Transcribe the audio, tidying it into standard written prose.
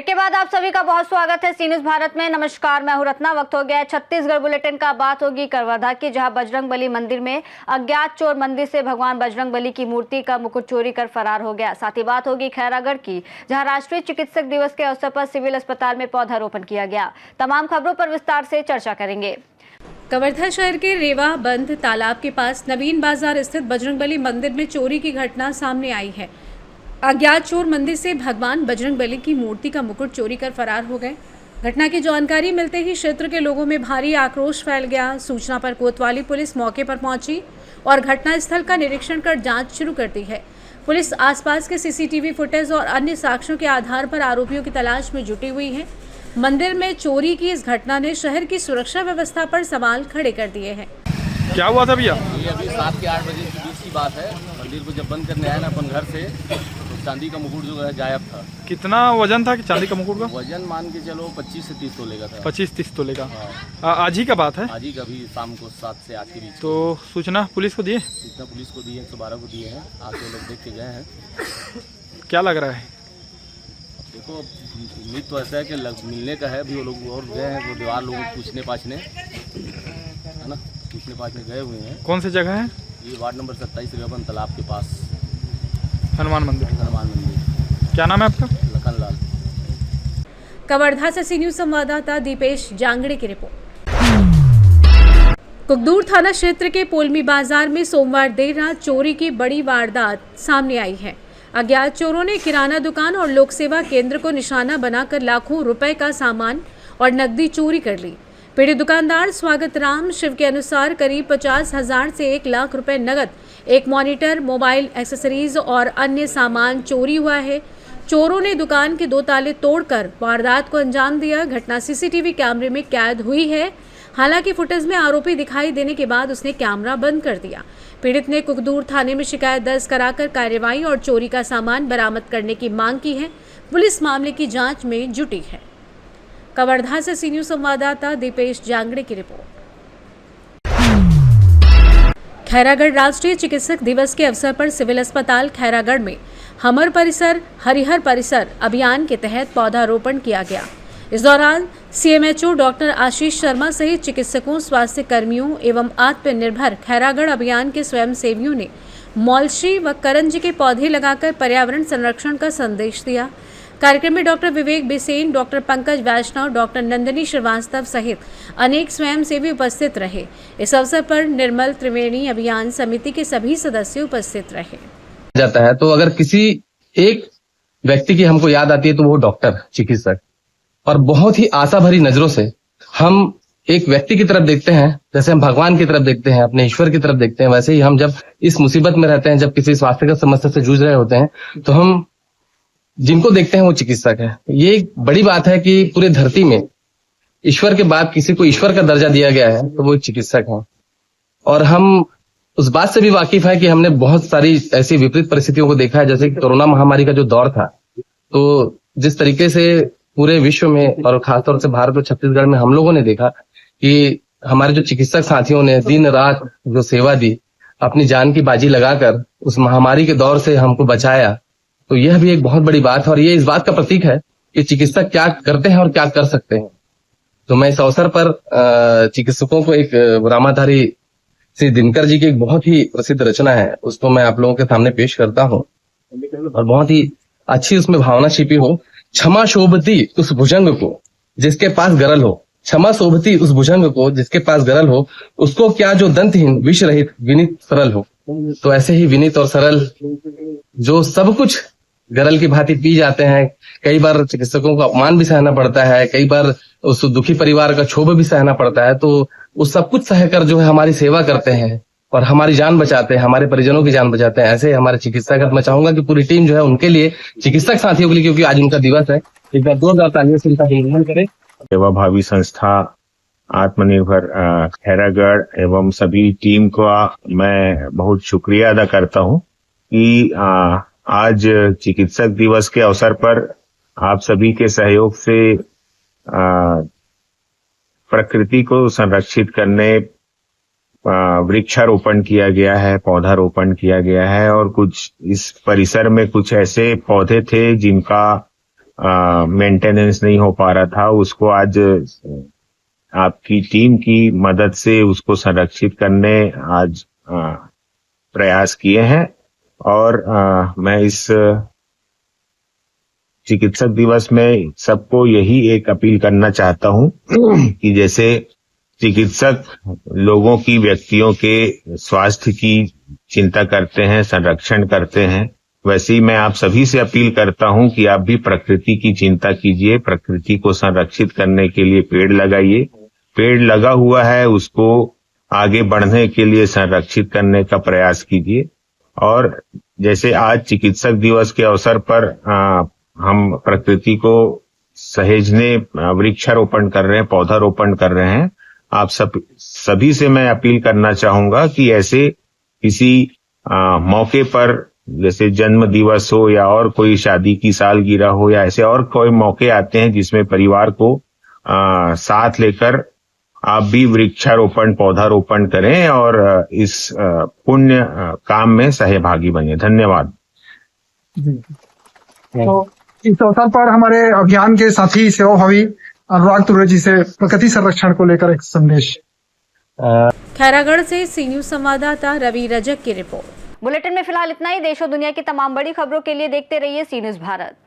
Break के बाद आप सभी का बहुत स्वागत है सी न्यूज भारत में। नमस्कार, मैं हूं रत्ना। वक्त हो गया है छत्तीसगढ़ बुलेटिन का। बात होगी करवर्धा की, जहां बजरंगबली मंदिर में अज्ञात चोर मंदिर से भगवान बजरंगबली की मूर्ति का मुकुट चोरी कर फरार हो गया। साथ ही बात होगी खैरागढ़ की, जहां राष्ट्रीय चिकित्सक दिवस के अवसर पर सिविल अस्पताल में पौधारोपण किया गया। तमाम खबरों पर विस्तार से चर्चा करेंगे। कवर्धा शहर के रेवा बंद तालाब के पास नवीन बाजार स्थित बजरंगबली मंदिर में चोरी की घटना सामने आई है। अज्ञात चोर मंदिर से भगवान बजरंगबली की मूर्ति का मुकुट चोरी कर फरार हो गए। घटना की जानकारी मिलते ही क्षेत्र के लोगों में भारी आक्रोश फैल गया। सूचना पर कोतवाली पुलिस मौके पर पहुंची और घटनास्थल का निरीक्षण कर जांच शुरू कर दी है। पुलिस आसपास के सीसीटीवी फुटेज और अन्य साक्ष्यों के आधार पर आरोपियों की तलाश में जुटी हुई है। मंदिर में चोरी की इस घटना ने शहर की सुरक्षा व्यवस्था पर सवाल खड़े कर दिए हैं। क्या हुआ था भैया? ये अभी 7 से 8 बजे के बीच की बात है। मंदिर को जब बंद करने आया ना अपन घर से, तो चांदी का मुकुट जो है गायब था। कितना वजन था कि चांदी का मुकुट का? वजन मान के चलो 25 से 30 तोले का था। 25-30 तोले का। हाँ। आज ही का बात है? आज ही कभी शाम को 7 से 8 के बीच। तो सूचना पुलिस को दिए? सूचना पुलिस को दी है, 112 को दिए हैं। आके लोग देख के गए हैं। क्या लग रहा है? देखो, उम्मीद तो ऐसा है कि मिलने का है। अभी वो लोग और गए हैं, वो दीवार लोग पूछने पाछने, है ना, पूछने पाछने गए हुए हैं। कौन सी जगह है? ये वार्ड नंबर 27 रेवाबंद तालाब के पास हनुमान मंदिर। हनुमान मंदिर। क्या नाम है आपका? लखन लाल। कवर्धा से सी न्यूज संवाददाता दीपेश जांगड़े की रिपोर्ट। कुकदूर थाना क्षेत्र के पोलमी बाजार में सोमवार देर रात चोरी की बड़ी वारदात सामने आई है। अज्ञात चोरों ने किराना दुकान और लोक सेवा केंद्र को निशाना बनाकर लाखों रुपए का सामान और नकदी चोरी कर ली। पीड़ित दुकानदार स्वागत राम शिव के अनुसार करीब 50,000 से 1 लाख रुपए नगद, एक मॉनिटर, मोबाइल एक्सेसरीज और अन्य सामान चोरी हुआ है। चोरों ने दुकान के 2 ताले तोड़कर वारदात को अंजाम दिया। घटना सीसीटीवी कैमरे में कैद हुई है। हालांकि फुटेज में आरोपी दिखाई देने के बाद उसने कैमरा बंद कर दिया। पीड़ित ने कुकदूर थाने में शिकायत दर्ज कराकर कार्रवाई और चोरी का सामान बरामद करने की मांग की है। पुलिस मामले की जांच में जुटी है। कवर्धा से सी न्यूज संवाददाता दीपेश जांगड़े की रिपोर्ट। खैरागढ़ राष्ट्रीय चिकित्सक दिवस के अवसर पर सिविल अस्पताल खैरागढ़ में हमर परिसर हरिहर परिसर अभियान के तहत पौधारोपण किया गया। इस दौरान सीएमएचओ डॉक्टर आशीष शर्मा सहित चिकित्सकों, स्वास्थ्य कर्मियों एवं आत्मनिर्भर खैरागढ़ अभियान के स्वयंसेवियों ने मौलशी व करंज के पौधे लगाकर पर्यावरण संरक्षण का संदेश दिया। कार्यक्रम में डॉक्टर विवेक बिसेन, डॉक्टर पंकज वैष्णव, डॉक्टर नंदिनी श्रीवास्तव सहित अनेक स्वयंसेवी उपस्थित रहे। इस अवसर पर निर्मल त्रिवेणी अभियान समिति के सभी सदस्य उपस्थित रहे। जाता है तो अगर किसी एक व्यक्ति की हमको याद आती है तो वो डॉक्टर, चिकित्सक। और बहुत ही आशा भरी नजरों से हम एक व्यक्ति की तरफ देखते हैं, जैसे हम भगवान की तरफ देखते हैं, अपने ईश्वर की तरफ देखते हैं, वैसे ही हम जब इस मुसीबत में रहते हैं, जब किसी स्वास्थ्य का समस्या से जूझ रहे होते हैं, तो हम जिनको देखते हैं वो चिकित्सक है। ये एक बड़ी बात है कि पूरे धरती में ईश्वर के बाद किसी को ईश्वर का दर्जा दिया गया है तो वो चिकित्सक है। और हम उस बात से भी वाकिफ है कि हमने बहुत सारी ऐसी विपरीत परिस्थितियों को देखा है, जैसे कि कोरोना महामारी का जो दौर था, तो जिस तरीके से पूरे विश्व में और खासतौर से भारत और छत्तीसगढ़ में हम लोगों ने देखा कि हमारे जो चिकित्सक साथियों ने दिन रात जो सेवा दी, अपनी जान की बाजी लगाकर उस महामारी के दौर से हमको बचाया, तो यह भी एक बहुत बड़ी बात है। और ये इस बात का प्रतीक है कि चिकित्सक क्या करते हैं और क्या कर सकते हैं। तो मैं इस अवसर पर चिकित्सकों को एक रामाधारी श्री दिनकर जी की एक बहुत ही प्रसिद्ध रचना है, उसको मैं आप लोगों के सामने पेश करता हूँ। और बहुत ही अच्छी उसमें भावना छिपी हो। क्षमा शोभती उस भुजंग को जिसके पास गरल हो, क्षमा शोभती उस भुजंग को जिसके पास गरल हो, उसको क्या जो दंतहीन विष रहित विनीत सरल हो। तो ऐसे ही विनीत और सरल जो सब कुछ गरल की भांति पी जाते हैं, कई बार चिकित्सकों को अपमान भी सहना पड़ता है, कई बार उस दुखी परिवार का क्षोभ भी सहना पड़ता है, तो वो सब कुछ सहकर जो है हमारी सेवा करते हैं और हमारी जान बचाते हैं, हमारे परिजनों की जान बचाते हैं। ऐसे हमारे चिकित्सक, मैं चाहूंगा कि पूरी टीम जो है उनके लिए, चिकित्सक साथियों के लिए, क्योंकि आज उनका दिवस है, एक बार 2 तालियों से उनका अभिनंदन करें। सेवाभावी संस्था आत्मनिर्भर खैरागढ़ एवं सभी टीम को मैं बहुत शुक्रिया अदा करता हूं कि आज चिकित्सक दिवस के अवसर पर आप सभी के सहयोग से प्रकृति को संरक्षित करने वृक्षारोपण किया गया है, पौधारोपण किया गया है। और कुछ इस परिसर में कुछ ऐसे पौधे थे जिनका मेंटेनेंस नहीं हो पा रहा था, उसको आज आपकी टीम की मदद से उसको संरक्षित करने आज प्रयास किए हैं। और मैं इस चिकित्सक दिवस में सबको यही एक अपील करना चाहता हूं कि जैसे चिकित्सक लोगों की, व्यक्तियों के स्वास्थ्य की चिंता करते हैं, संरक्षण करते हैं, वैसे ही मैं आप सभी से अपील करता हूं कि आप भी प्रकृति की चिंता कीजिए, प्रकृति को संरक्षित करने के लिए पेड़ लगाइए। पेड़ लगा हुआ है, उसको आगे बढ़ने के लिए संरक्षित करने का प्रयास कीजिए। और जैसे आज चिकित्सक दिवस के अवसर पर हम प्रकृति को सहेजने वृक्षारोपण कर रहे हैं, पौधारोपण कर रहे हैं। आप सभी से मैं अपील करना चाहूंगा कि ऐसे किसी मौके पर, जैसे जन्म दिवस हो या और कोई शादी की सालगिरह हो या ऐसे और कोई मौके आते हैं जिसमें परिवार को साथ लेकर आप भी वृक्षारोपण, पौधारोपण करें और इस पुण्य काम में सहभागी बने। धन्यवाद। तो इस अवसर पर हमारे अभियान के साथी सेवाभावी अनुराग तुर्रे जी से प्रकृति संरक्षण को लेकर एक संदेश। खैरागढ़ से सी न्यूज संवाददाता रवि रजक की रिपोर्ट। बुलेटिन में फिलहाल इतना ही। देश और दुनिया की तमाम बड़ी खबरों के लिए देखते रहिए सी न्यूज भारत।